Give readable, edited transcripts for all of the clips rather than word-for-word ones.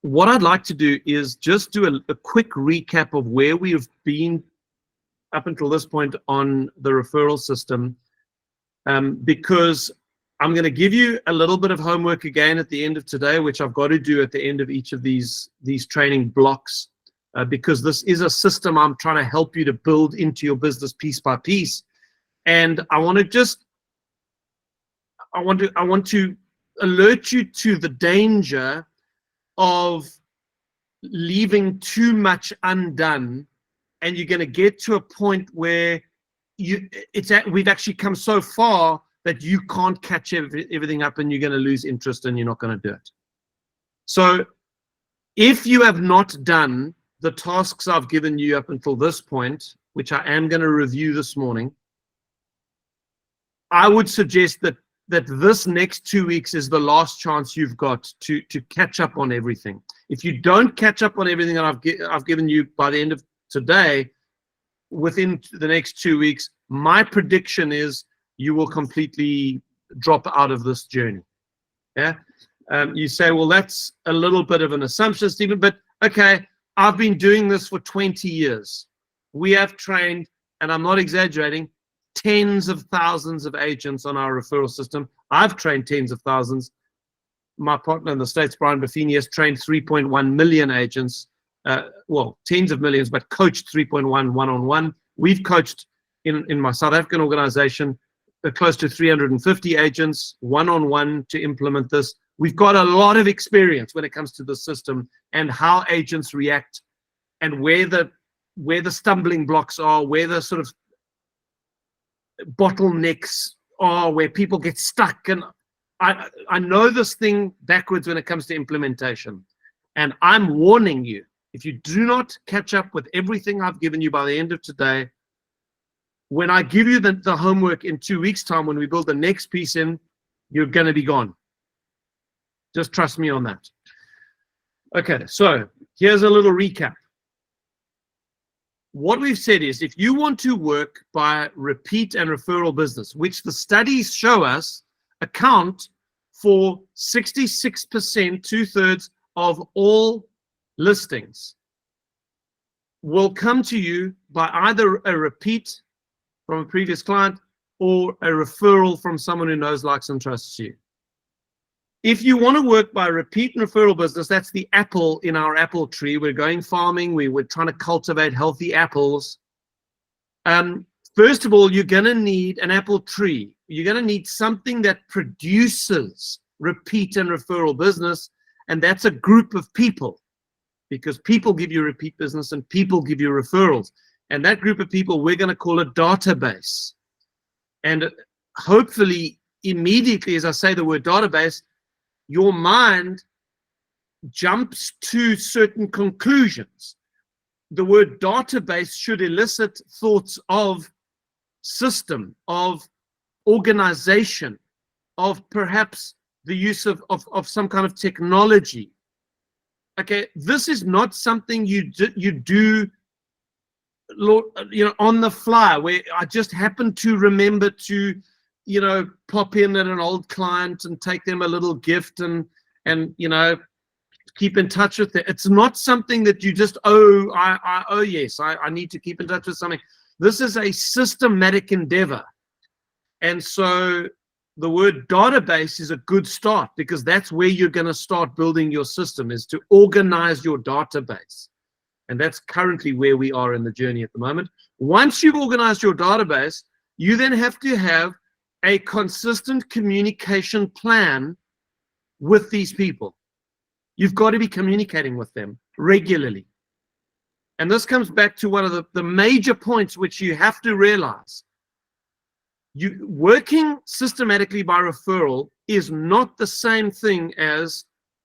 what I'd like to do is just do a quick recap of where we have been up until this point on the referral system, because I'm going to give you a little bit of homework again at the end of today, which I've got to do at the end of each of these training blocks, because this is a system I'm trying to help you to build into your business piece by piece. And I want to alert you to the danger of leaving too much undone, and you're going to get to a point where we've actually come so far that you can't catch everything up, and you're going to lose interest and you're not going to do it. So if you have not done the tasks I've given you up until this point, which I am going to review this morning, I would suggest that this next 2 weeks is the last chance you've got to catch up on everything. If you don't catch up on everything that I've given you by the end of today, within the next 2 weeks, my prediction is you will completely drop out of this journey. Yeah. You say, well, that's a little bit of an assumption, Stephen, but okay, I've been doing this for 20 years. We have trained, and I'm not exaggerating, tens of thousands of agents on our referral system. I've trained tens of thousands. My partner in the States, Brian Buffini, has trained 3.1 million agents. Well, tens of millions, but coached 3.1 one-on-one. We've coached in my South African organization close to 350 agents one-on-one to implement this. We've got a lot of experience when it comes to the system and how agents react, and where the stumbling blocks are, where the sort of bottlenecks are, where people get stuck. And I know this thing backwards when it comes to implementation, and I'm warning you, if you do not catch up with everything I've given you by the end of today, when I give you the homework in 2 weeks' time, when we build the next piece in, you're going to be gone. Just trust me on that. Okay, so here's a little recap. What we've said is, if you want to work by repeat and referral business, which the studies show us account for 66%, 2/3 of all listings, will come to you by either a repeat from a previous client or a referral from someone who knows, likes, and trusts you. If you want to work by repeat and referral business, that's the apple in our apple tree. We're going farming. We're trying to cultivate healthy apples. First of all, you're going to need an apple tree. You're going to need something that produces repeat and referral business, and that's a group of people, because people give you repeat business and people give you referrals. And that group of people we're going to call a database. And hopefully, immediately as I say the word database, your mind jumps to certain conclusions. The word database should elicit thoughts of system, of organization, of perhaps the use of some kind of technology. Okay, this is not something you do on the fly, where I just happen to remember to pop in at an old client and take them a little gift and keep in touch with it. It's not something that you just, I need to keep in touch with something. This is a systematic endeavor. And so the word database is a good start, because that's where you're going to start building your system, is to organize your database. And that's currently where we are in the journey at the moment. Once you've organized your database, you then have to have a consistent communication plan with these people. You've got to be communicating with them regularly. And this comes back to one of the major points which you have to realize. Working systematically by referral is not the same thing as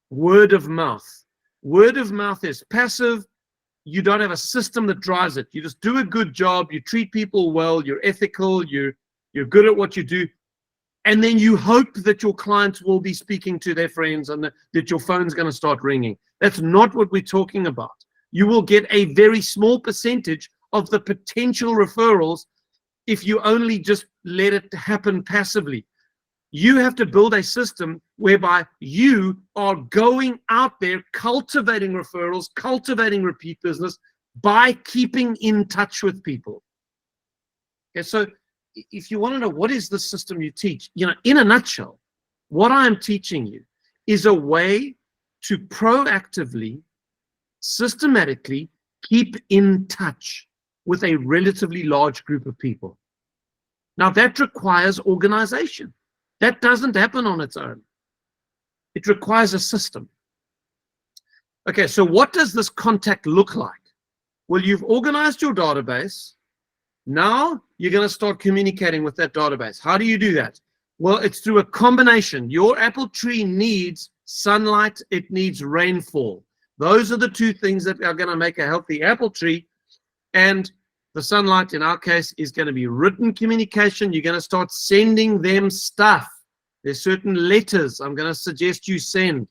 word of mouth. Word of mouth is passive. You don't have a system that drives it. You just do a good job. You treat people well. You're ethical. You're good at what you do. And then you hope that your clients will be speaking to their friends and that your phone's going to start ringing. That's not what we're talking about. You will get a very small percentage of the potential referrals if you only just let it happen passively. You have to build a system whereby you are going out there cultivating referrals, cultivating repeat business by keeping in touch with people. Okay, so if you want to know what is the system you teach, in a nutshell, what I'm teaching you is a way to proactively, systematically keep in touch with a relatively large group of people. Now, that requires organization. That doesn't happen on its own. It requires a system. Okay, so what does this contact look like? Well, you've organized your database. Now you're going to start communicating with that database. How do you do that? Well, it's through a combination. Your apple tree needs sunlight. It needs rainfall. Those are the two things that are going to make a healthy apple tree. And the sunlight, in our case, is going to be written communication. You're going to start sending them stuff. There's certain letters I'm going to suggest you send.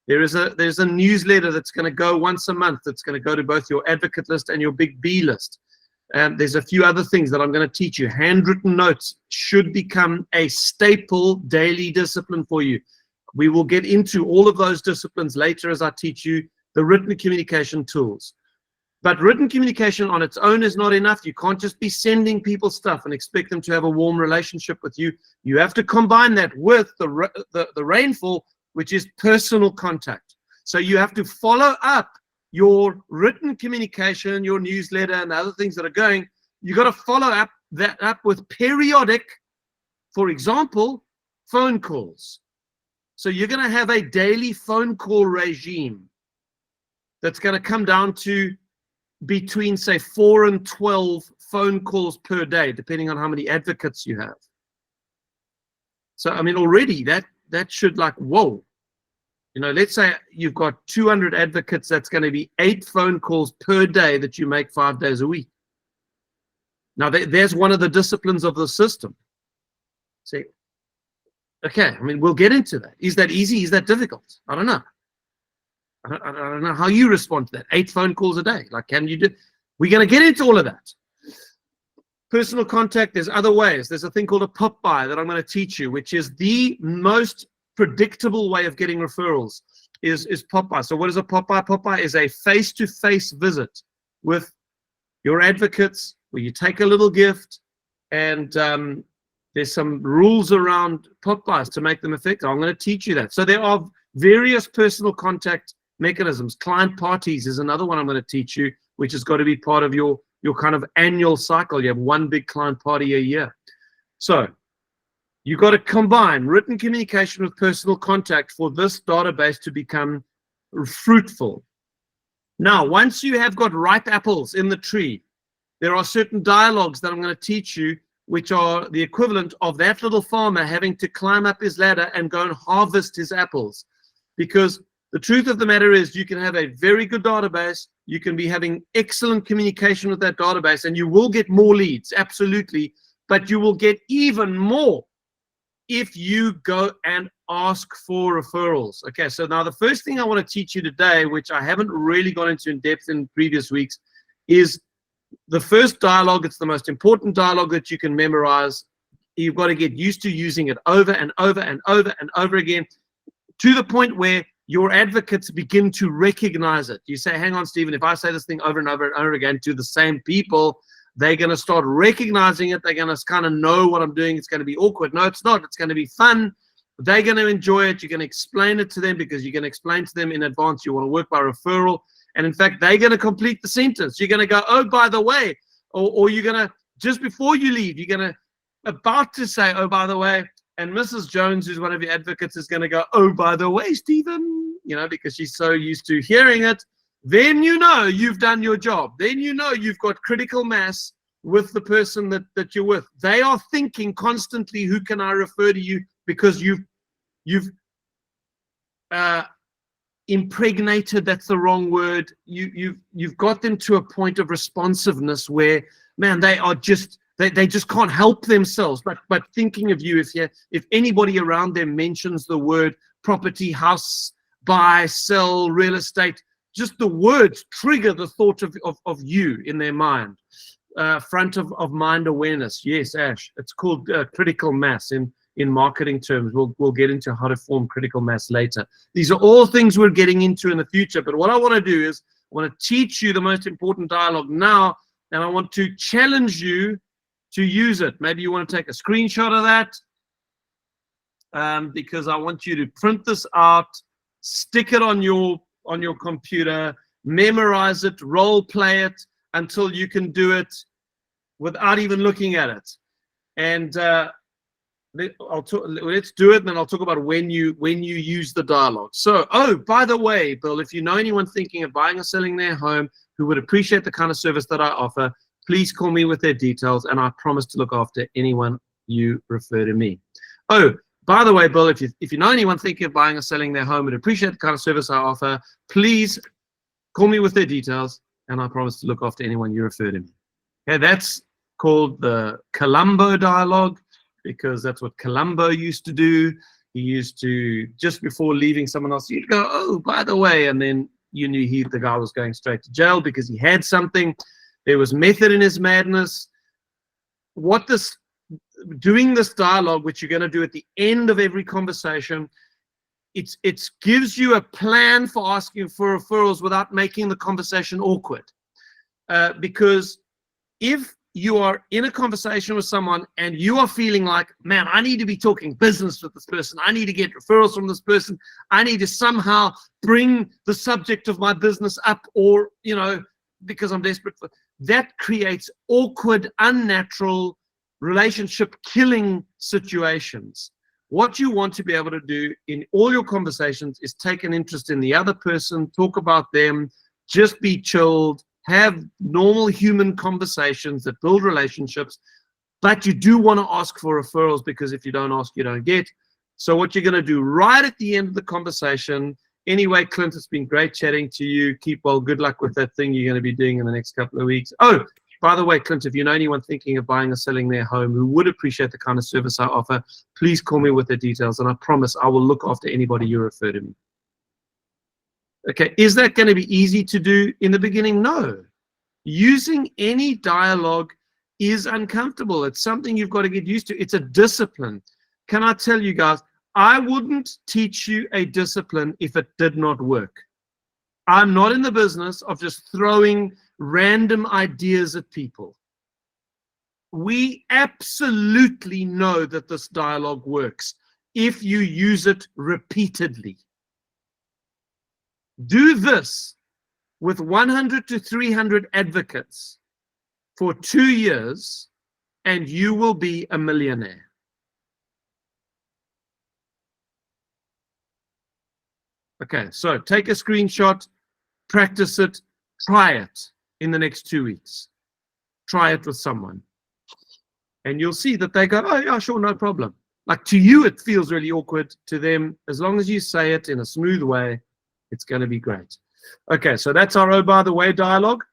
There's a newsletter that's going to go once a month. That's going to go to both your advocate list and your big B list. There's a few other things that I'm going to teach you. Handwritten notes should become a staple daily discipline for you. We will get into all of those disciplines later as I teach you the written communication tools. But written communication on its own is not enough. You can't just be sending people stuff and expect them to have a warm relationship with you. You have to combine that with the rainfall, which is personal contact. So you have to follow up your written communication, your newsletter, and other things that are going. You got to follow that up with periodic, for example, phone calls. So you're going to have a daily phone call regime that's going to come down to between, say, 4 and 12 phone calls per day, depending on how many advocates you have. So, I mean, already that should, like, whoa. Let's say you've got 200 advocates, that's going to be 8 phone calls per day that you make 5 days a week. Now, there's one of the disciplines of the system. See, okay, I mean, we'll get into that. Is that easy? Is that difficult? I don't know. I don't know how you respond to that. 8 phone calls a day. Like, can you do? We're going to get into all of that. Personal contact, there's other ways. There's a thing called a pop-by that I'm going to teach you, which is the most predictable way of getting referrals is pop-by. So what is a pop-by? Pop-by is a face-to-face visit with your advocates where you take a little gift, and there's some rules around pop-bys to make them effective. I'm going to teach you that. So there are various personal contact mechanisms. Client parties is another one I'm going to teach you, which has got to be part of your kind of annual cycle. You have one big client party a year. So you've got to combine written communication with personal contact for this database to become fruitful. Now, once you have got ripe apples in the tree, there are certain dialogues that I'm going to teach you, which are the equivalent of that little farmer having to climb up his ladder and go and harvest his apples. Because the truth of the matter is, you can have a very good database, you can be having excellent communication with that database, and you will get more leads, absolutely, but you will get even more if you go and ask for referrals. Okay, so now the first thing I want to teach you today, which I haven't really gone into in depth in previous weeks, is the first dialogue. It's the most important dialogue that you can memorize. You've got to get used to using it over and over and over and over again, to the point where your advocates begin to recognize it. You say, hang on, Stephen, if I say this thing over and over and over again to the same people, they're going to start recognizing it. They're going to kind of know what I'm doing. It's going to be awkward. No, it's not. It's going to be fun. They're going to enjoy it. You're going to explain it to them, because you're going to explain to them in advance you want to work by referral. And in fact, they're going to complete the sentence. You're going to go, oh, by the way, or you're going to, just before you leave, you're going to about to say, oh, by the way, and Mrs. Jones, who's one of your advocates, is going to go, oh, by the way, Stephen, because she's so used to hearing it. Then you've done your job. Then you've got critical mass with the person that you're with. They are thinking constantly, who can I refer to you? Because you've impregnated, that's the wrong word. You've got them to a point of responsiveness where, man, they are just, they just can't help themselves but thinking of you. If anybody around them mentions the word property, house, buy, sell, real estate, just the words trigger the thought of you in their mind. Front of mind awareness. Yes, Ash, it's called critical mass in in marketing terms. We'll get into how to form critical mass later. These are all things we're getting into in the future. But what I want to do is I want to teach you the most important dialogue now, and I want to challenge you to use it. Maybe you want to take a screenshot of that, because I want you to print this out, stick it on your computer, memorize it, role play it until you can do it without even looking at it. And let's do it, and then I'll talk about when you use the dialogue. So, oh, by the way, Bill, if you know anyone thinking of buying or selling their home who would appreciate the kind of service that I offer, please call me with their details, and I promise to look after anyone you refer to me. Oh, by the way, Bill, if you know anyone thinking of buying or selling their home and appreciate the kind of service I offer, please call me with their details, and I promise to look after anyone you refer to me. Okay, that's called the Columbo dialogue, because that's what Columbo used to do. He used to, just before leaving someone else, he'd go, oh, by the way, and then you knew the guy was going straight to jail because he had something. There was method in his madness. Doing this dialogue, which you're going to do at the end of every conversation, it gives you a plan for asking for referrals without making the conversation awkward. Because if you are in a conversation with someone and you are feeling like, man, I need to be talking business with this person, I need to get referrals from this person, I need to somehow bring the subject of my business up, or, because I'm desperate for that, creates awkward, unnatural, relationship killing situations. What you want to be able to do in all your conversations is take an interest in the other person, talk about them, just be chilled, have normal human conversations that build relationships. But you do want to ask for referrals, because if you don't ask, you don't get. So what you're going to do right at the end of the conversation, anyway, Clint, it's been great chatting to you. Keep well. Good luck with that thing you're going to be doing in the next couple of weeks. Oh, by the way, Clint, if you know anyone thinking of buying or selling their home who would appreciate the kind of service I offer, please call me with their details, and I promise I will look after anybody you refer to me. Okay, is that going to be easy to do in the beginning? No. Using any dialogue is uncomfortable. It's something you've got to get used to. It's a discipline. Can I tell you guys, I wouldn't teach you a discipline if it did not work. I'm not in the business of just throwing random ideas at people. We absolutely know that this dialogue works if you use it repeatedly. Do this with 100 to 300 advocates for 2 years, and you will be a millionaire. Okay, so take a screenshot, practice it, try it in the next 2 weeks. Try it with someone. And you'll see that they go, oh, yeah, sure, no problem. Like, to you, it feels really awkward. To them, as long as you say it in a smooth way, it's going to be great. Okay, so that's our oh, by the way dialogue.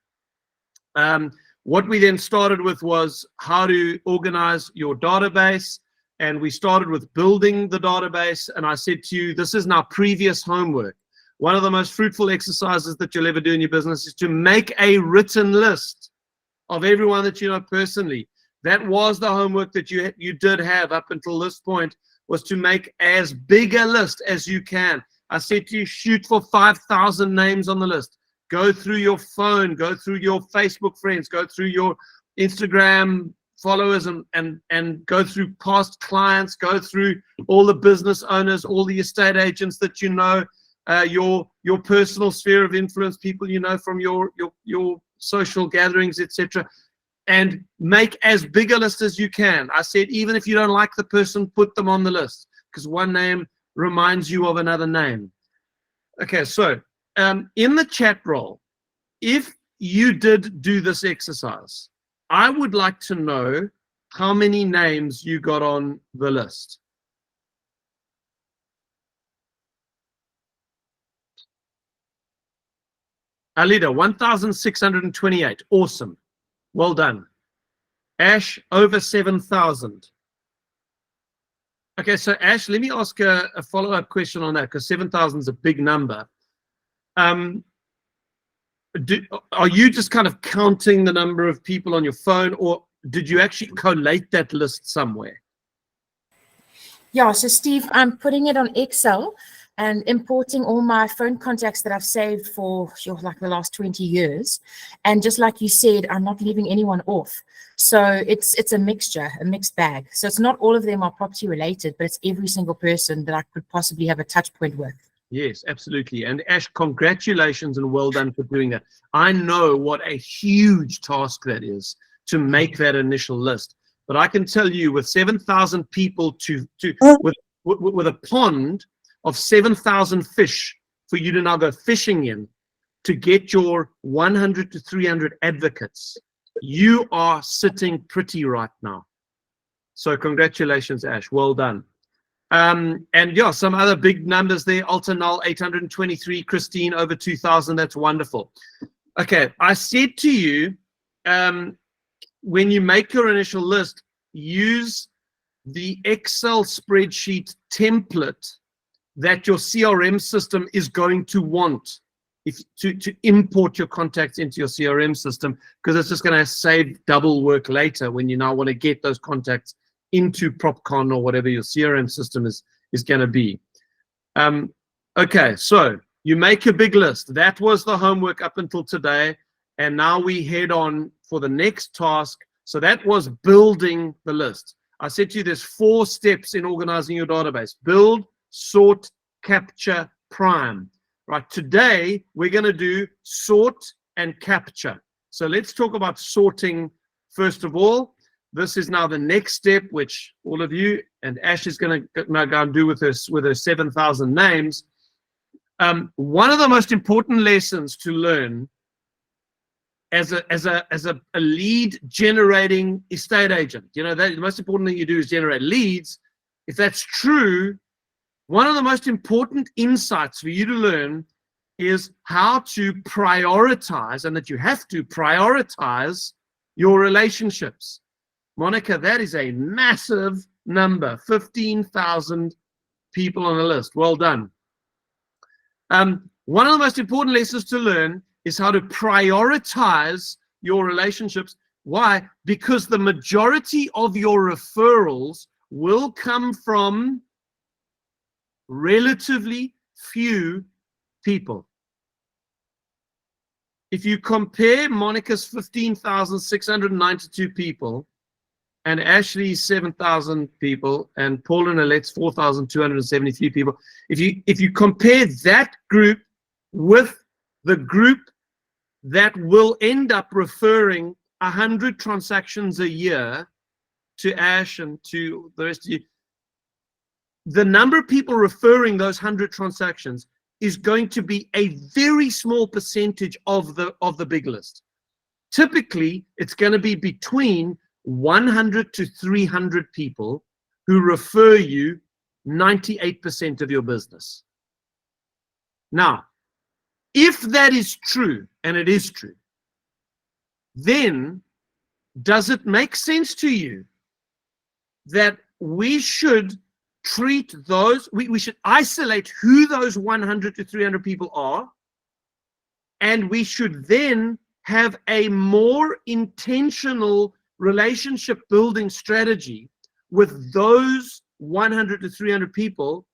What we then started with was how to organize your database. And we started with building the database. And I said to you, this is now previous homework. One of the most fruitful exercises that you'll ever do in your business is to make a written list of everyone that you know personally. That was the homework that you did have up until this point, was to make as big a list as you can. I said to you, shoot for 5,000 names on the list. Go through your phone, go through your Facebook friends, go through your Instagram followers, and go through past clients, go through all the business owners, all the estate agents that you know, your personal sphere of influence, people you know from your social gatherings, etc. And make as big a list as you can. I said, even if you don't like the person, put them on the list, because one name reminds you of another name. Okay, so in the chat roll, if you did do this exercise, I would like to know how many names you got on the list. Alida, 1,628. Awesome. Well done. Ash, over 7,000. Okay, so Ash, let me ask a follow-up question on that, because 7,000 is a big number. Are you just kind of counting the number of people on your phone, or did you actually collate that list somewhere? Yeah, so Steve, I'm putting it on Excel and importing all my phone contacts that I've saved for like the last 20 years. And just like you said, I'm not leaving anyone off. So it's a mixture, a mixed bag. So it's not all of them are property related, but it's every single person that I could possibly have a touch point with. Yes, absolutely. And Ash, congratulations and well done for doing that. I know what a huge task that is to make that initial list. But I can tell you, with 7,000 people with a pond of 7,000 fish for you to now go fishing in to get your 100 to 300 advocates, you are sitting pretty right now. So congratulations, Ash. Well done. And yeah, some other big numbers there. Altanal 823, Christine over 2,000. That's wonderful. Okay, I said to you, when you make your initial list, use the Excel spreadsheet template that your CRM system is going to want to import your contacts into your CRM system, because it's just going to save double work later when you now want to get those contacts into PropCon or whatever your CRM system is going to be. Okay, so you make a big list. That was the homework up until today. And now we head on for the next task. So that was building the list. I said to you, there's 4 steps in organizing your database: build, sort, capture, prime. Right, today we're going to do sort and capture. So let's talk about sorting first of all. This is now the next step, which all of you and Ash is going to now go and do with her 7,000 names. One of the most important lessons to learn as a lead generating estate agent, you know, the most important thing you do is generate leads. If that's true, one of the most important insights for you to learn is how to prioritize, and that you have to prioritize your relationships. Monica, that is a massive number, 15,000 people on the list. Well done. One of the most important lessons to learn is how to prioritize your relationships. Why? Because the majority of your referrals will come from relatively few people. If you compare Monica's 15,692 people and Ashley's 7,000 people and Paul and Alette's 4,273 people, if you compare that group with the group that will end up referring 100 transactions a year to Ash and to the rest of you, the number of people referring those 100 transactions is going to be a very small percentage of the big list. Typically, it's going to be between 100 to 300 people who refer you 98% of your business. Now, if that is true, and it is true, then does it make sense to you that we should treat those, we should isolate who those 100 to 300 people are, and we should then have a more intentional relationship building strategy with those 100 to 300 people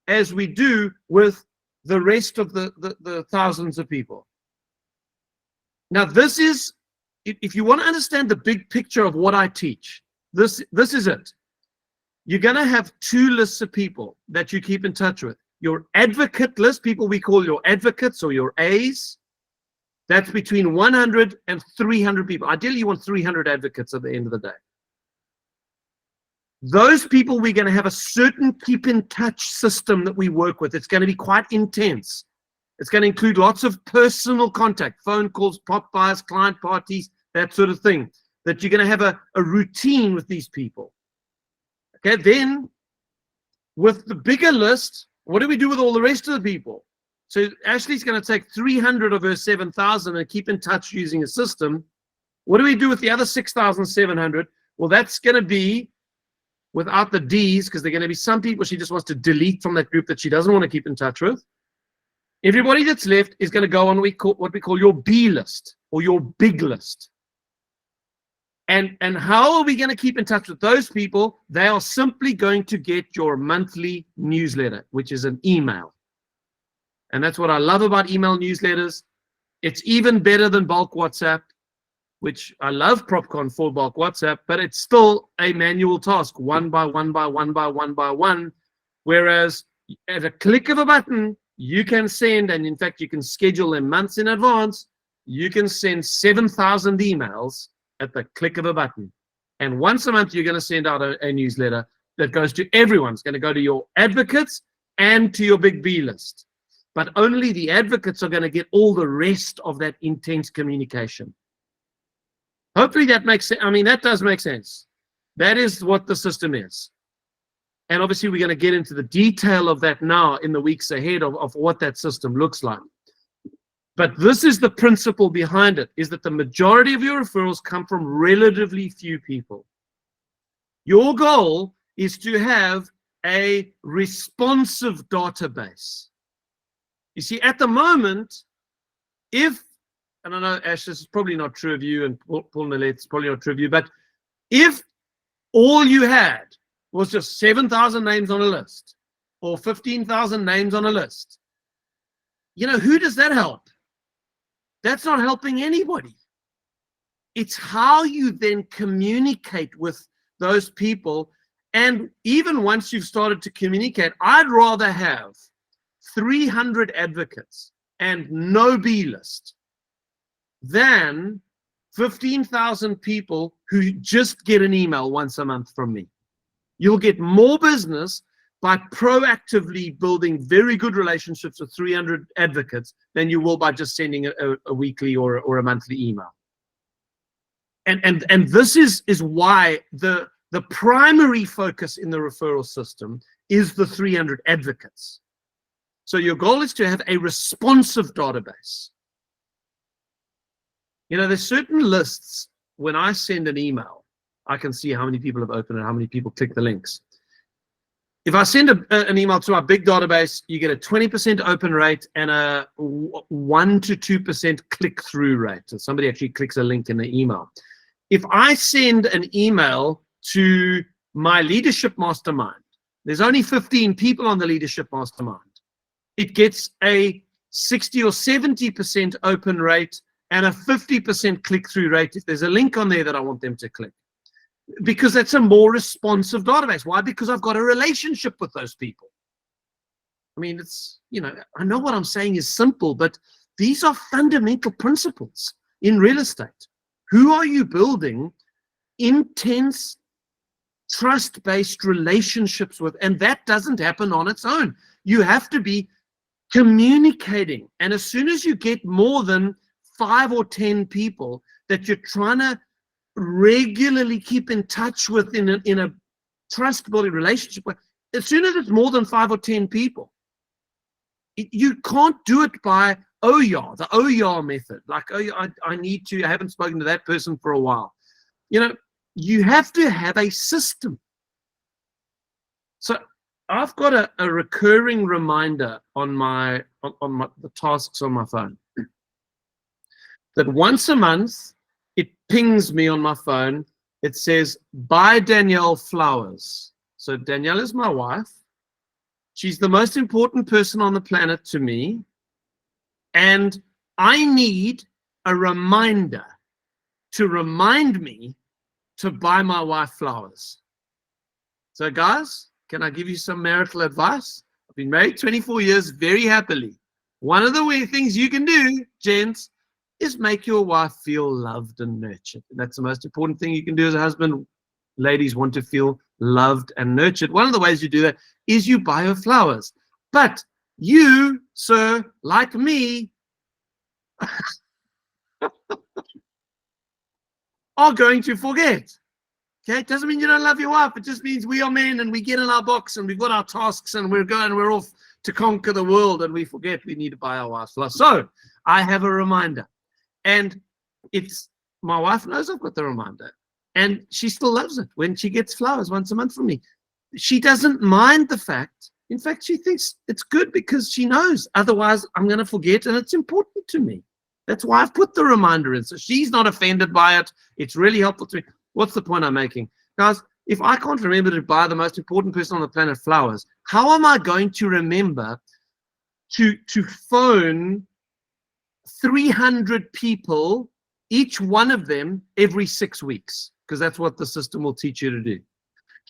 as we do with the rest of the thousands of people. Now, this is, if you want to understand the big picture of what I teach, this is it. You're going to have 2 lists of people that you keep in touch with. Your advocate list, people we call your advocates or your A's, that's between 100 and 300 people. Ideally, you want 300 advocates at the end of the day. Those people, we're going to have a certain keep in touch system that we work with. It's going to be quite intense. It's going to include lots of personal contact, phone calls, pop bys, client parties, that sort of thing, that you're going to have a routine with these people. Okay, then with the bigger list, what do we do with all the rest of the people? So Ashley's going to take 300 of her 7,000 and keep in touch using a system. What do we do with the other 6,700? Well, that's going to be without the D's, because they're going to be some people she just wants to delete from that group that she doesn't want to keep in touch with. Everybody that's left is going to go on what we call your B list or your big list. And how are we going to keep in touch with those people? They are simply going to get your monthly newsletter, which is an email. And that's what I love about email newsletters. It's even better than bulk WhatsApp, which I love PropCon for bulk WhatsApp, but it's still a manual task, one by one by one by one by one. Whereas at a click of a button, you can send, and in fact, you can schedule them months in advance. You can send 7,000 emails at the click of a button. And once a month, you're going to send out a newsletter that goes to everyone. It's going to go to your advocates and to your big B list. But only the advocates are going to get all the rest of that intense communication. Hopefully that makes sense. I mean, that does make sense. That is what the system is. And obviously, we're going to get into the detail of that now in the weeks ahead of what that system looks like. But this is the principle behind it, is that the majority of your referrals come from relatively few people. Your goal is to have a responsive database. You see, at the moment, if, and I know, Ash, this is probably not true of you, and Paul Nallet, it's probably not true of you, but if all you had was just 7,000 names on a list or 15,000 names on a list, you know, who does that help? That's not helping anybody. It's how you then communicate with those people. And even once you've started to communicate, I'd rather have 300 advocates and no B list than 15,000 people who just get an email once a month from me. You'll get more business by proactively building very good relationships with 300 advocates than you will by just sending a weekly or a monthly email. And this is why the primary focus in the referral system is the 300 advocates. So your goal is to have a responsive database. You know, there's certain lists, when I send an email, I can see how many people have opened it, how many people click the links. If I send an email to our big database, you get a 20% open rate and a 1 to 2% click-through rate. So somebody actually clicks a link in the email. If I send an email to my leadership mastermind, there's only 15 people on the leadership mastermind. It gets a 60 or 70% open rate and a 50% click-through rate if there's a link on there that I want them to click. Because that's a more responsive database. Why? Because I've got a relationship with those people. I mean, it's, you know, I know what I'm saying is simple, but these are fundamental principles in real estate. Who are you building intense, trust-based relationships with? And that doesn't happen on its own. You have to be communicating. And as soon as you get more than 5 or 10 people that you're trying to regularly keep in touch with in a trust-building relationship, as soon as it's more than 5 or 10 people, you can't do it by the OYAR method. Like, oh, I haven't spoken to that person for a while. You know, you have to have a system. So I've got a recurring reminder on the tasks on my phone that once a month, it pings me on my phone. It says, buy Danielle flowers. So Danielle is my wife. She's the most important person on the planet to me. And I need a reminder to remind me to buy my wife flowers. So guys, can I give you some marital advice? I've been married 24 years very happily. One of the things you can do, gents, is make your wife feel loved and nurtured. And that's the most important thing you can do as a husband. Ladies want to feel loved and nurtured. One of the ways you do that is you buy her flowers. But you, sir, like me, are going to forget. Okay, it doesn't mean you don't love your wife. It just means we are men and we get in our box and we've got our tasks and we're off to conquer the world and we forget we need to buy our wife's flowers. So I have a reminder. And my wife knows I've got the reminder, and she still loves it when she gets flowers once a month from me. She doesn't mind the fact. In fact, she thinks it's good because she knows otherwise I'm going to forget, and it's important to me. That's why I've put the reminder in. So she's not offended by it. It's really helpful to me. What's the point I'm making? Guys, if I can't remember to buy the most important person on the planet flowers, how am I going to remember to phone 300 people, each one of them every 6 weeks? Because that's what the system will teach you to do.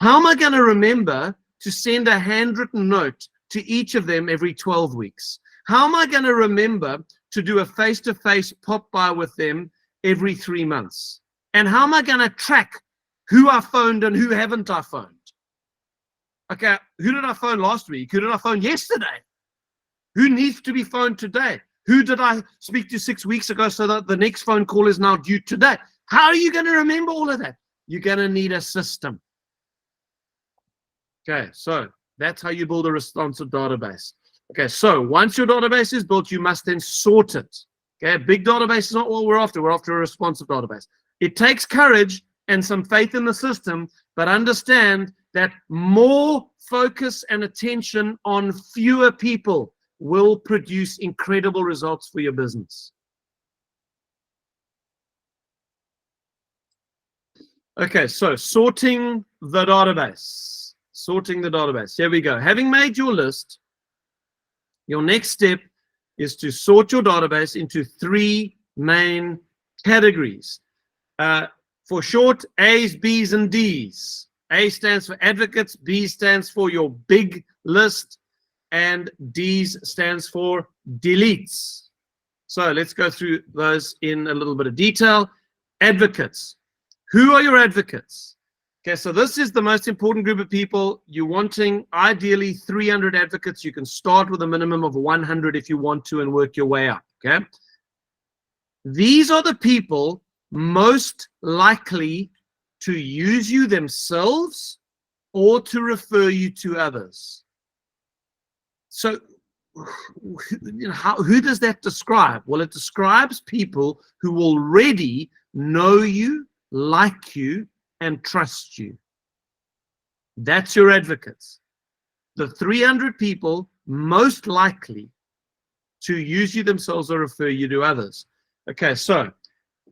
How am I going to remember to send a handwritten note to each of them every 12 weeks? How am I going to remember to do a face-to-face pop-by with them every 3 months? And how am I going to track who I phoned and who haven't I phoned? Okay, who did I phone last week? Who did I phone yesterday? Who needs to be phoned today? Who did I speak to 6 weeks ago so that the next phone call is now due today? How are you going to remember all of that? You're going to need a system. Okay, so that's how you build a responsive database. Okay, so once your database is built, you must then sort it. Okay, a big database is not what we're after. We're after a responsive database. It takes courage and some faith in the system, but understand that more focus and attention on fewer people will produce incredible results for your business. Okay, so sorting the database. Sorting the database. Here we go. Having made your list, your next step is to sort your database into 3 main categories. For short, A's, B's, and D's. A stands for advocates, B stands for your big list, and D's stands for deletes. So let's go through those in a little bit of detail. Advocates. Who are your advocates? Okay, so this is the most important group of people. You're wanting ideally 300 advocates. You can start with a minimum of 100 if you want to and work your way up, okay? These are the people most likely to use you themselves or to refer you to others. So who does that describe? Well, it describes people who already know you, like you, and trust you. That's your advocates. The 300 people most likely to use you themselves or refer you to others. Okay, so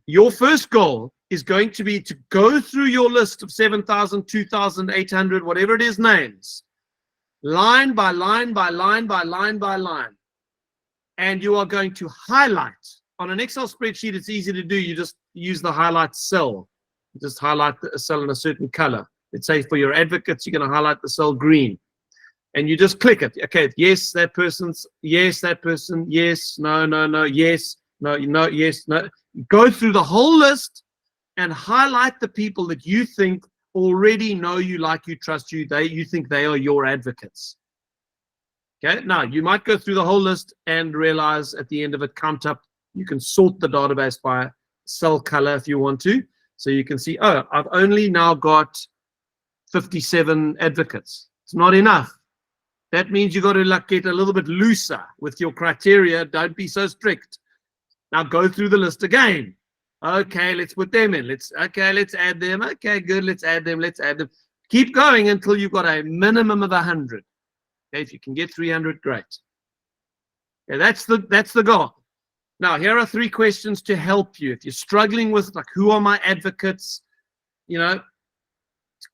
your first goal is going to be to go through your list of 7,000, 2,800, whatever it is, names, line by line by line by line by line. And you are going to highlight. On an Excel spreadsheet, it's easy to do. You just use the highlight cell. You just highlight a cell in a certain color. Let's say for your advocates, you're going to highlight the cell green. And you just click it. Okay, yes, that person's, yes, that person, yes, no, no, no, yes, no, no, yes, no. Go through the whole list and highlight the people that you think already know you, like you, trust you. You think they are your advocates. Okay, now you might go through the whole list and realize at the end of it, count up. You can sort the database by cell color if you want to. So you can see, oh, I've only now got 57 advocates. It's not enough. That means you got to like get a little bit looser with your criteria. Don't be so strict. Now go through the list again. Okay, let's put them in. Let's add them. Okay, good. Let's add them. Let's add them. Keep going until you've got a minimum of 100. Okay, if you can get 300, great. Okay, that's the goal. Now, here are 3 questions to help you. If you're struggling with, like, who are my advocates? You know,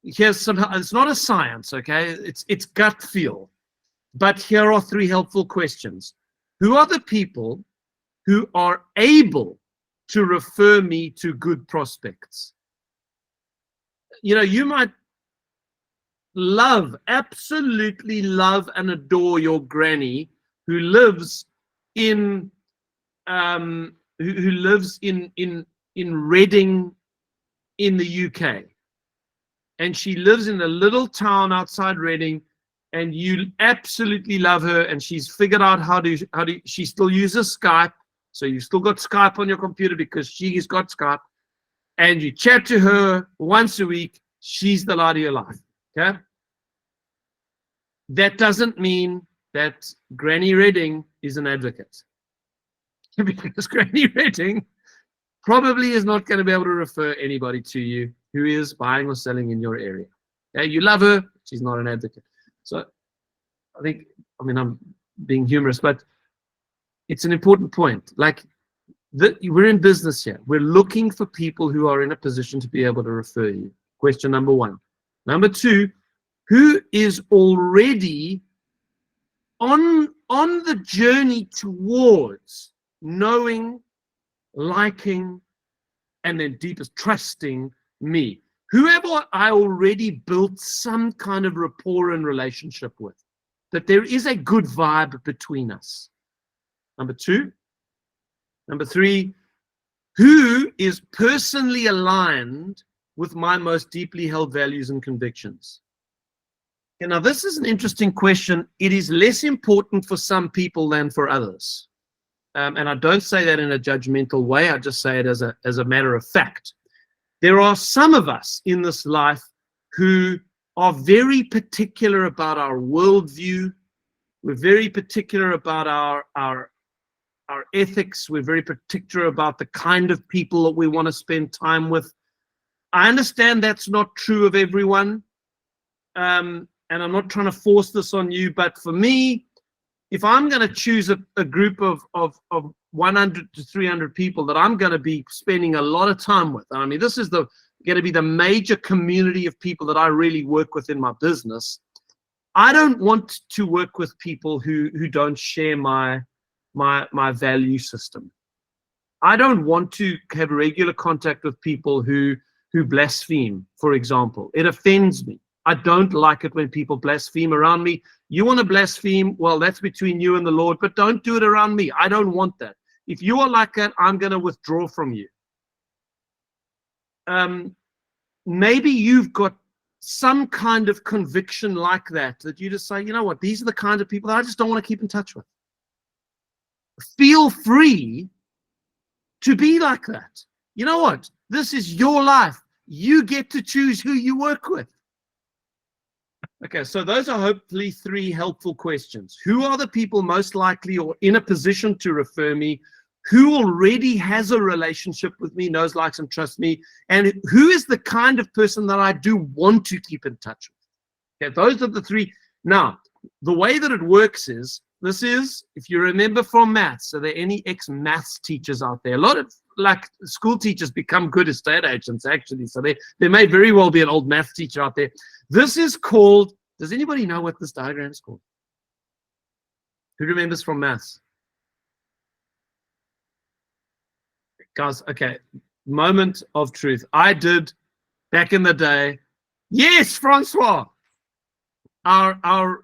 here's some, it's not a science, okay? It's gut feel. But here are 3 helpful questions. Who are the people who are able to refer me to good prospects? You know, you might love, absolutely love and adore your granny who lives in who lives in Reading in the UK, and she lives in a little town outside Reading, and you absolutely love her, and she's figured out how to she still uses Skype, so you've still got Skype on your computer because she's got Skype, and you chat to her once a week. She's the light of your life. Okay, that doesn't mean that Granny Reading is an advocate. Because Granny Reading probably is not going to be able to refer anybody to you who is buying or selling in your area. Okay, you love her, she's not an advocate. So I mean, I'm being humorous, but it's an important point. Like, we're in business here. We're looking for people who are in a position to be able to refer you. Question number one. Number two, who is already on the journey towards knowing, liking, and then deepest trusting me? Whoever I already built some kind of rapport and relationship with, that there is a good vibe between us. Number two. Number three, who is personally aligned with my most deeply held values and convictions? Okay, now this is an interesting question. It is less important for some people than for others. And I don't say that in a judgmental way. I just say it as a matter of fact. There are some of us in this life who are very particular about our worldview. We're very particular about our ethics. We're very particular about the kind of people that we want to spend time with. I understand that's not true of everyone. And I'm not trying to force this on you, but for me, if I'm going to choose a group of 100 to 300 people that I'm going to be spending a lot of time with, I mean, this is going to be the major community of people that I really work with in my business. I don't want to work with people who don't share my value system. I don't want to have regular contact with people who blaspheme, for example. It offends me. I don't like it when people blaspheme around me. You want to blaspheme? Well, that's between you and the Lord, but don't do it around me. I don't want that. If you are like that, I'm going to withdraw from you. Maybe you've got some kind of conviction like that you just say, you know what, these are the kind of people that I just don't want to keep in touch with. Feel free to be like that. You know what? This is your life. You get to choose who you work with. Okay, so those are hopefully 3 helpful questions. Who are the people most likely or in a position to refer me? Who already has a relationship with me, knows, likes, and trusts me? And who is the kind of person that I do want to keep in touch with? Okay, those are the 3. Now, the way that it works is, this is, if you remember from maths, are there any ex-maths teachers out there? A lot of school teachers become good estate agents, actually. So there may very well be an old math teacher out there. This is called, does anybody know what this diagram is called? Who remembers from maths? Guys, okay, moment of truth. I did back in the day. Yes, Francois, our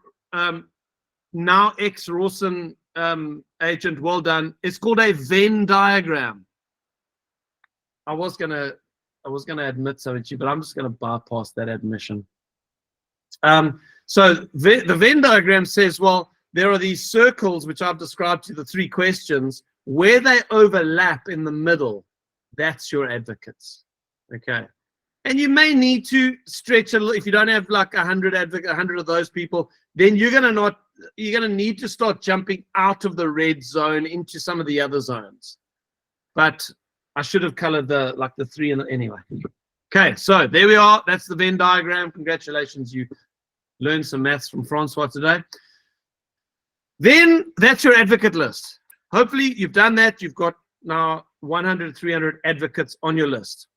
now ex-Rawson agent, well done. It's called a Venn diagram. I was gonna admit something to you, but I'm just gonna bypass that admission. So the Venn diagram says, well, there are these circles which I've described to the 3 questions. Where they overlap in the middle, that's your advocates. Okay. And you may need to stretch a little. If you don't have like 100 of those people, then you're gonna need to start jumping out of the red zone into some of the other zones. But I should have colored the 3 anyway. Okay, so there we are. That's the Venn diagram. Congratulations, you learned some maths from Francois today. Then that's your advocate list. Hopefully you've done that. You've got now 100, 300 advocates on your list.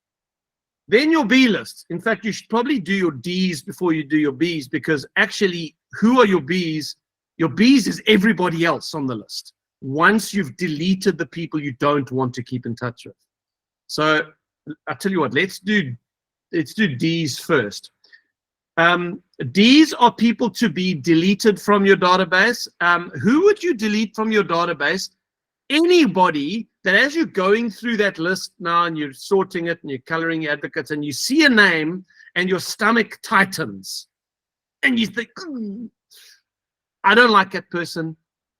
Then your B list. In fact, you should probably do your Ds before you do your Bs, because actually, who are your Bs? Your Bs is everybody else on the list, once you've deleted the people you don't want to keep in touch with. So I'll tell you what, let's do Ds first. Ds are people to be deleted from your database. Who would you delete from your database? Anybody that, as you're going through that list now and you're sorting it and you're coloring your advocates and you see a name and your stomach tightens and you think, I don't like that person.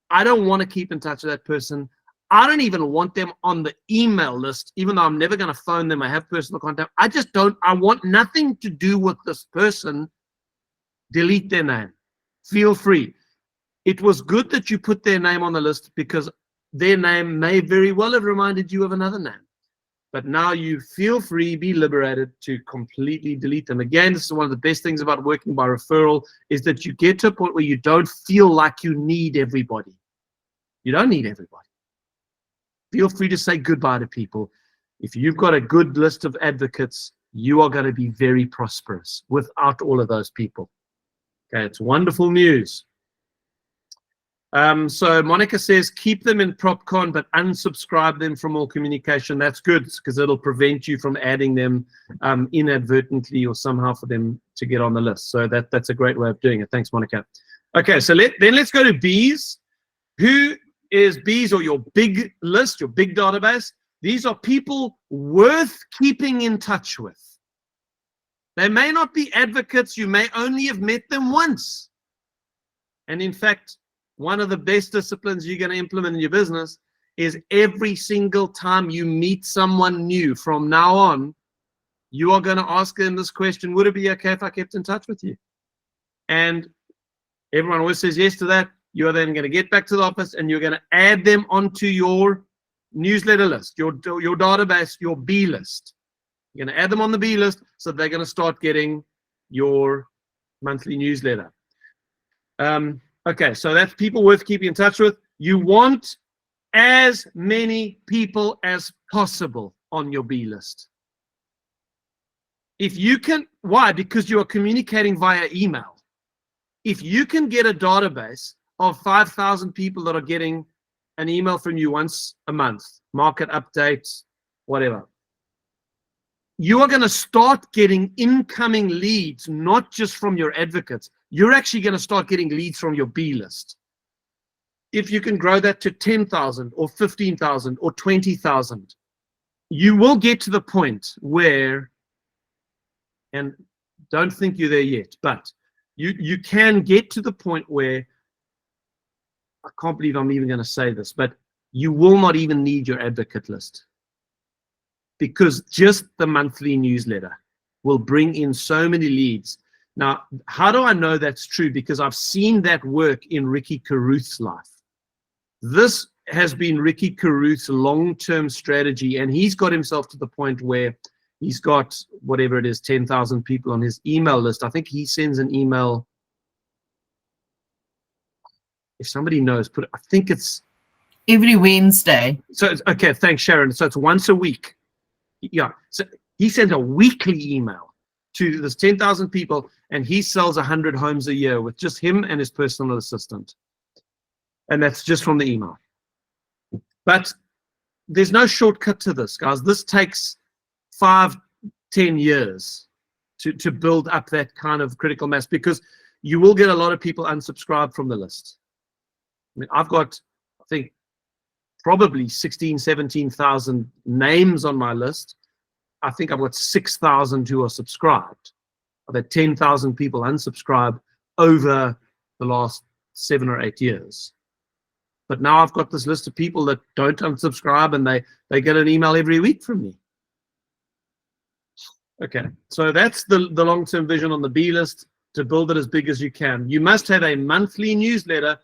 I don't want to keep in touch with that person. I don't even want them on the email list, even though I'm never going to phone them. I have personal contact. I want nothing to do with this person. Delete their name. Feel free. It was good that you put their name on the list, because their name may very well have reminded you of another name. But now you feel free, be liberated to completely delete them. Again, this is one of the best things about working by referral, is that you get to a point where you don't feel like you need everybody. You don't need everybody. feel free to say goodbye to people. If you've got a good list of advocates, you are going to be very prosperous without all of those people. Okay, it's wonderful news. So Monica says, keep them in PropCon, but unsubscribe them from all communication. That's good, because it'll prevent you from adding them inadvertently or somehow for them to get on the list. So that's a great way of doing it. Thanks, Monica. Okay, so let's go to bees. Who is bees, or your big list, your big database? These are people worth keeping in touch with. They may not be advocates. You may only have met them once. And in fact, one of the best disciplines you're going to implement in your business is every single time you meet someone new from now on, you are going to ask them this question: would it be okay if I kept in touch with you? And everyone always says yes to that. You're then going to get back to the office and you're going to add them onto your newsletter list, your database, your B list. You're going to add them on the B list, so they're going to start getting your monthly newsletter. Okay, so that's people worth keeping in touch with. You want as many people as possible on your B list. If you can, why? Because you are communicating via email. If you can get a database of 5,000 people that are getting an email from you once a month, market updates, whatever, you are going to start getting incoming leads, not just from your advocates. You're actually going to start getting leads from your B list. If you can grow that to 10,000 or 15,000 or 20,000, you will get to the point where, and don't think you're there yet, but you can get to the point where, I can't believe I'm even going to say this, but you will not even need your advocate list, because just the monthly newsletter will bring in so many leads. Now, how do I know that's true? Because I've seen that work in Ricky Caruth's life. This has been Ricky Caruth's long-term strategy, and he's got himself to the point where he's got, whatever it is, 10,000 people on his email list. I think he sends an email, if somebody knows, I think it's every Wednesday. So it's, okay, thanks, Sharon. So it's once a week. Yeah, so he sends a weekly email to this 10,000 people, and he sells 100 homes a year with just him and his personal assistant. And that's just from the email. But there's no shortcut to this, guys. This takes 5-10 years to build up that kind of critical mass, because you will get a lot of people unsubscribed from the list. I mean, I've got, I think, probably 16,000, 17,000 names on my list. I think I've got 6,000 who are subscribed. I've had 10,000 people unsubscribe over the last 7 or 8 years. But now I've got this list of people that don't unsubscribe, and they get an email every week from me. Okay, so that's the long-term vision on the B list, to build it as big as you can. You must have a monthly newsletter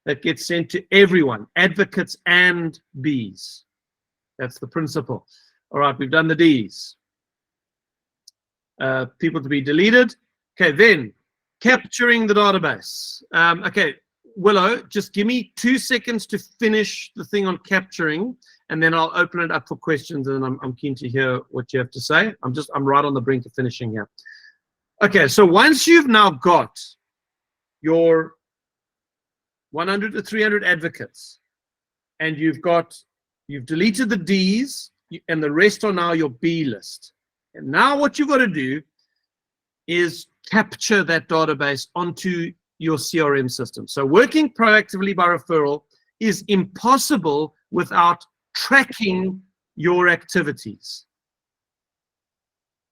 that gets sent to everyone, advocates and Bs. That's the principle. All right, we've done the Ds. People to be deleted. Okay, then capturing the database. Okay, Willow, just give me 2 seconds to finish the thing on capturing, and then I'll open it up for questions, and I'm keen to hear what you have to say. I'm right on the brink of finishing here. Okay, so once you've now got your 100 to 300 advocates, and you've deleted the Ds, and the rest are now your B list. And now what you've got to do is capture that database onto your CRM system. So working proactively by referral is impossible without tracking your activities.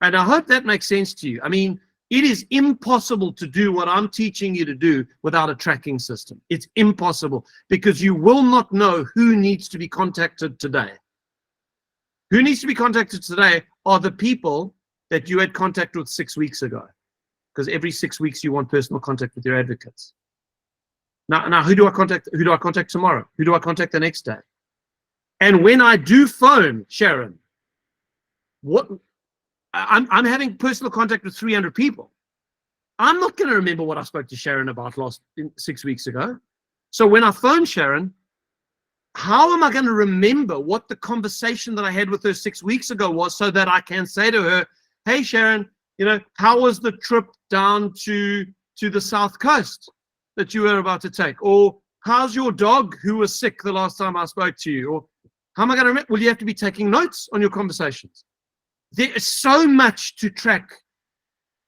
And I hope that makes sense to you. I mean, it is impossible to do what I'm teaching you to do without a tracking system. It's impossible, because you will not know who needs to be contacted today. Who needs to be contacted today are the people that you had contact with 6 weeks ago, because every 6 weeks you want personal contact with your advocates. Now, who do I contact? Who do I contact tomorrow? Who do I contact the next day? And when I do phone Sharon, I'm having personal contact with 300 people. I'm not going to remember what I spoke to Sharon about 6 weeks ago. So when I phone Sharon, how am I going to remember what the conversation that I had with her 6 weeks ago was, so that I can say to her, hey, Sharon, how was the trip down to the South Coast that you were about to take? Or how's your dog who was sick the last time I spoke to you? Or how am I going to remember? Well, you have to be taking notes on your conversations. There is so much to track,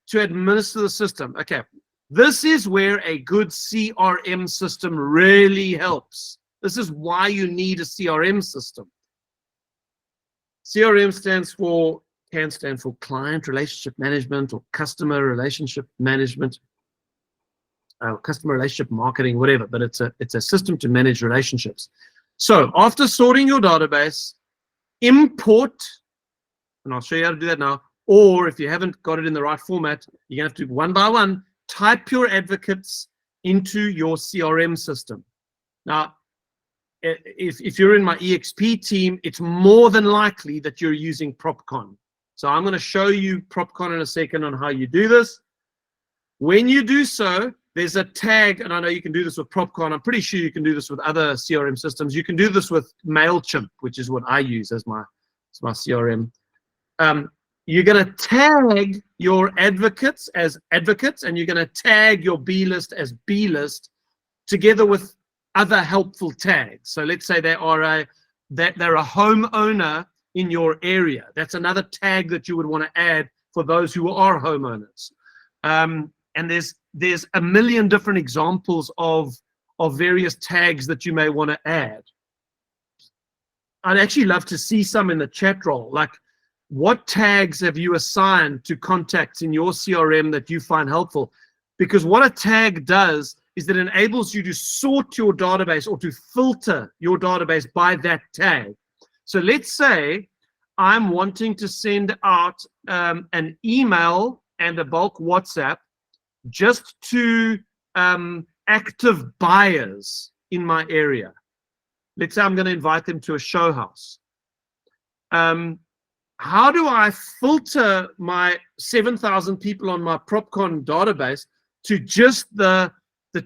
to administer the system. Okay, this is where a good CRM system really helps. This is why you need a CRM system. CRM can stand for client relationship management, or customer relationship management, customer relationship marketing, whatever, but it's a system to manage relationships. So after sorting your database, import, and I'll show you how to do that now, or if you haven't got it in the right format, you're going to have to, one by one, type your advocates into your CRM system. Now, if you're in my EXP team, it's more than likely that you're using PropCon. So I'm going to show you PropCon in a second on how you do this. When you do so, there's a tag, and I know you can do this with PropCon. I'm pretty sure you can do this with other CRM systems. You can do this with MailChimp, which is what I use as my CRM. You're going to tag your advocates as advocates, and you're going to tag your B list as B list, together with other helpful tags. So let's say they're a homeowner in your area. That's another tag that you would want to add for those who are homeowners. And there's a million different examples of various tags that you may want to add. I'd actually love to see some in the chat roll. Like, what tags have you assigned to contacts in your CRM that you find helpful? Because what a tag does is that it enables you to sort your database, or to filter your database by that tag. So let's say I'm wanting to send out an email and a bulk WhatsApp just to active buyers in my area. Let's say I'm going to invite them to a show house. How do I filter my 7,000 people on my PropCon database to just the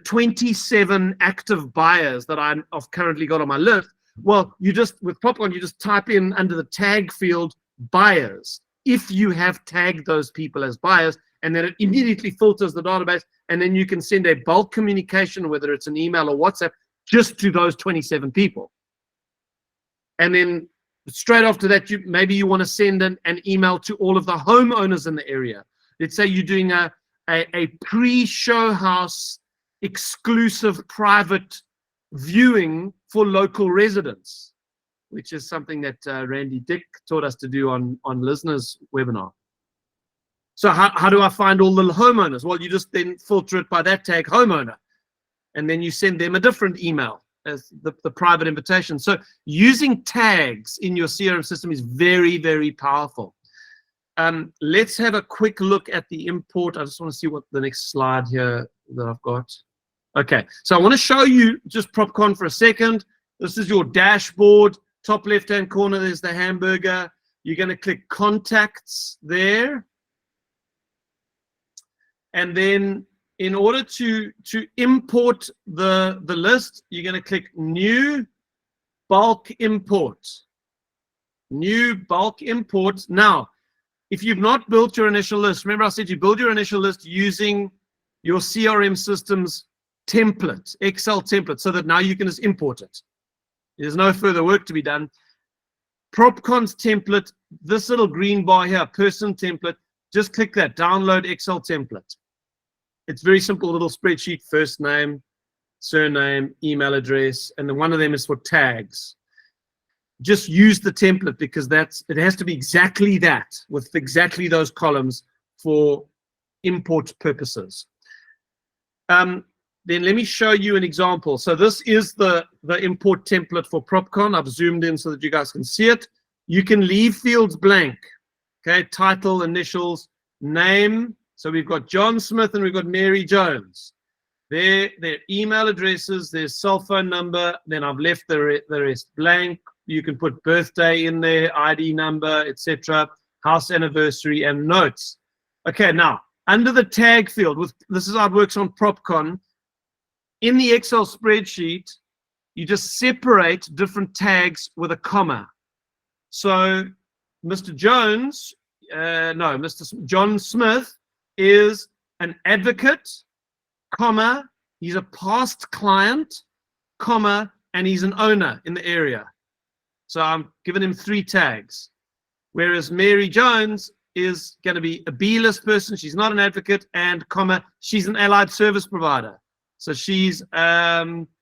27 active buyers that I've currently got on my list? Well, with PropCon, you just type in under the tag field buyers, if you have tagged those people as buyers, and then it immediately filters the database, and then you can send a bulk communication, whether it's an email or WhatsApp, just to those 27 people. And then straight after that, maybe you want to send an email to all of the homeowners in the area. Let's say you're doing a pre-show house exclusive private viewing for local residents, which is something that Randy Dick taught us to do on Listeners webinar. So how do I find all the homeowners? Well, you just then filter it by that tag, homeowner, and then you send them a different email as the private invitation. So using tags in your CRM system is very, very powerful. Let's have a quick look at the import. I just want to see what the next slide here that I've got. Okay, so I want to show you just PropCon for a second. This is your dashboard. Top left-hand corner, there's the hamburger. You're going to click contacts there. And then in order to import the list, you're going to click new bulk import. New bulk import. Now, if you've not built your initial list, remember I said you build your initial list using your CRM system's template, Excel template, so that now you can just import it. There's no further work to be done. PropCon's template, this little green bar here, person template, just click that, download Excel template. It's very simple little spreadsheet, first name, surname, email address, and then one of them is for tags. Just use the template because it has to be exactly that, with exactly those columns for import purposes. Then let me show you an example. So this is the import template for PropCon. I've zoomed in so that you guys can see it. You can leave fields blank. Okay, title, initials, name. So we've got John Smith and we've got Mary Jones. Their email addresses, their cell phone number. Then I've left the rest blank. You can put birthday in there, ID number, etc., house anniversary, and notes. Okay, now under the tag field, this is how it works on PropCon. In the Excel spreadsheet, you just separate different tags with a comma. So Mr. Jones, Mr. John Smith is an advocate, comma, he's a past client, comma, and he's an owner in the area. So I'm giving him 3 tags. Whereas Mary Jones is going to be a B-list person. She's not an advocate, and comma, she's an allied service provider. So she's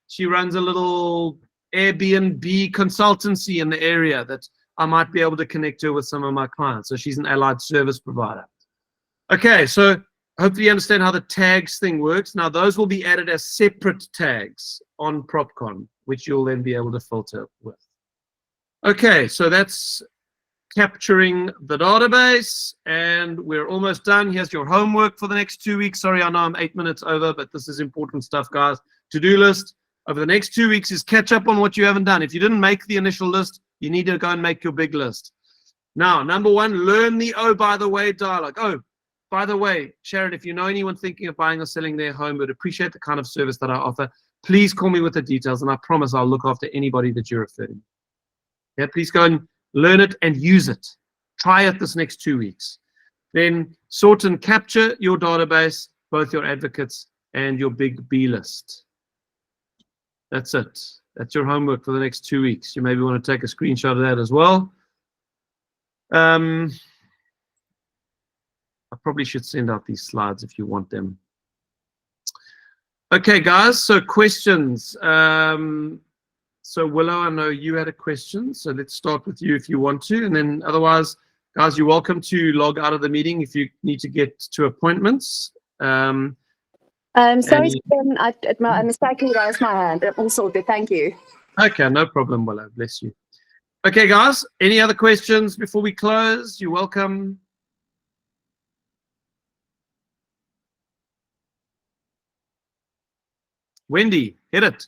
she runs a little Airbnb consultancy in the area that I might be able to connect her with some of my clients. So she's an allied service provider. Okay, so hopefully you understand how the tags thing works. Now those will be added as separate tags on PropCon, which you'll then be able to filter with. Okay, so that's capturing the database, and we're almost done. Here's your homework for the next 2 weeks. Sorry, I know I'm 8 minutes over, but this is important stuff, guys. To-do list over the next 2 weeks is catch up on what you haven't done. If you didn't make the initial list, you need to go and make your big list. Now, number 1, learn the oh, by the way dialogue. Oh, by the way, Sharon, if you know anyone thinking of buying or selling their home but appreciate the kind of service that I offer, please call me with the details, and I promise I'll look after anybody that you're referring. Yeah, please go and learn it and use it. Try it this next 2 weeks. Then sort and capture your database, both your advocates and your big B list. That's it. That's your homework for the next 2 weeks. You maybe want to take a screenshot of that as well. I probably should send out these slides if you want them. Okay, guys, so questions. So Willow, I know you had a question, so let's start with you if you want to, and then otherwise, guys, you're welcome to log out of the meeting if you need to get to appointments. Sorry, Stephen, I mistakenly raised my hand. All sorted, thank you. Okay, no problem, Willow, bless you. Okay, guys, any other questions before we close? You're welcome. Wendy, hit it.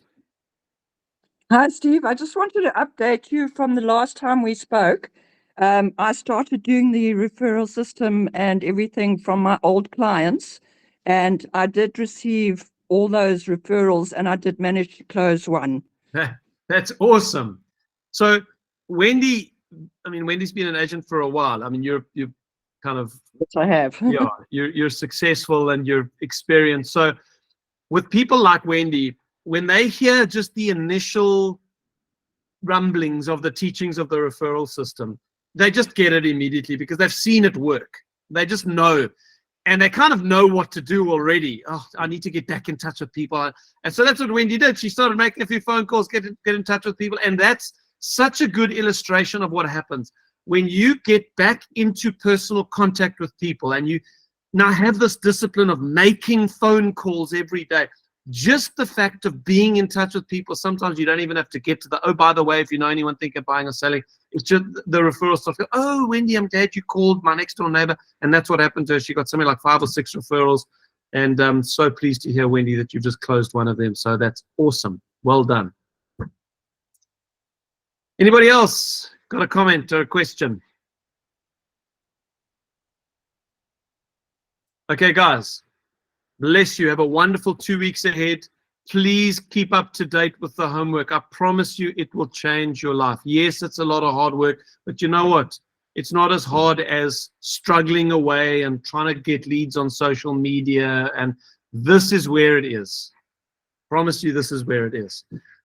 Hi, Steve. I just wanted to update you from the last time we spoke. I started doing the referral system and everything from my old clients, and I did receive all those referrals, and I did manage to close one. That's awesome. So Wendy, I mean, Wendy's been an agent for a while. I mean, you're kind of, Yes, I have. yeah, you're successful and you're experienced. So with people like Wendy, when they hear just the initial rumblings of the teachings of the referral system, they just get it immediately because they've seen it work. They just know, and they kind of know what to do already. Oh, I need to get back in touch with people. And so that's what Wendy did. She started making a few phone calls, get in touch with people. And that's such a good illustration of what happens when you get back into personal contact with people and you now have this discipline of making phone calls every day. Just the fact of being in touch with people, sometimes you don't even have to get to the, oh, by the way, if you know anyone thinking of buying or selling, it's just the referral stuff. Oh, Wendy, I'm glad you called my next door neighbor. And that's what happened to her. She got something like 5 or 6 referrals. And I'm so pleased to hear, Wendy, that you just closed one of them. So that's awesome. Well done. Anybody else got a comment or a question? Okay, guys. Bless you. Have a wonderful 2 weeks ahead. Please keep up to date with the homework. I promise you it will change your life. Yes, it's a lot of hard work, but you know what? It's not as hard as struggling away and trying to get leads on social media. And this is where it is. Promise you this is where it is.